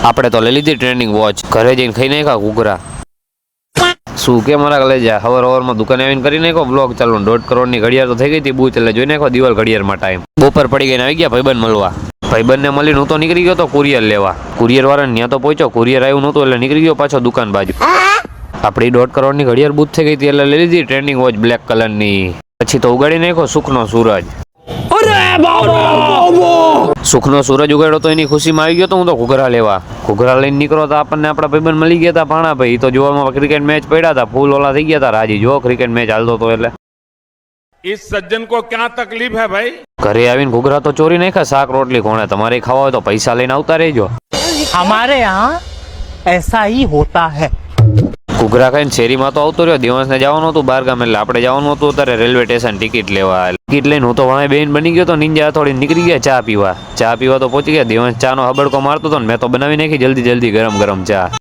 આપણે તો લઈ લીધી ટ્રેન્ડિંગ વોચ, ઘરે જઈને ખાઈ નાખ્યા ઘૂઘરા. શું કે મારા કલેજા, હવારમાં દુકાને આવીને કરી નાખો બ્લોગ ચાલુ. 1.5 કરોડની ઘડિયાળ તો થઈ ગઈ હતી બૂચ, એટલે જોઈ નાખો દિવાલ ઘડિયાળમાં ટાઈમ. બપોર પડી ગઈને આવી ગયા ભાઈબંધ મળવા. ભાઈબંધને મળીને હું તો નીકળી ગયો તો કુરિયર લેવા. કુરિયર વાળાને ત્યાં તો પહોંચ્યો, કુરિયર આવ્યું નહોતું એટલે નીકળી ગયો પાછો દુકાન બાજુ. આપણી 1.5 કરોડની ઘડિયાળ બૂચ થઈ ગઈ હતી એટલે લઈ લીધી ટ્રેન્ડિંગ વોચ બ્લેક કલરની. પછી તો ઉગાડી નાખો સુખનો સૂરજ. સુખનો સૂરજ ઉગાડ્યો તો એની ખુશીમાં આવી ગયો તો હું તો ઘૂઘરા લેવા. ઘૂઘરા લઈને નીકળો તો આપણને આપણા ભાઈબંધ મળી ગયા હતા ભાણા ભાઈ. તો જોવામાં ક્રિકેટ મેચ પડ્યા હતા, ફૂલ ઓલા થઈ ગયા હતા રાજી. જો ક્રિકેટ મેચ હાલતો હતો એટલે. इस सज्जन को क्या तकलीफ है भाई? ઘરે આવીને ઘૂઘરા તો ચોરી નાખ્યા. શાક રોટલી કોણે, તમારે ખાવા હોય તો પૈસા લઈને આવતા રહેજો. हमारे यहाँ ऐसा ही होता है. ઘૂઘરા ખાઈને શેરીમાં તો આવતો રહ્યો. દેવાંશને જવાનું હતું બહાર ગામ, એટલે આપણે જવાનું હતું અત્યારે રેલવે સ્ટેશન ટિકિટ લેવા. ટિકિટ લઈને હું તો વાંહે બેન બની ગયો તો નિંજા થોડી નીકળી ગયા ચા પીવા. ચા પીવા તો પહોંચી ગયા. દેવાંશ ચા નો હબડકો મારતો હતો ને મેં તો બનાવી નાખી જલ્દી જલ્દી ગરમ ગરમ ચા.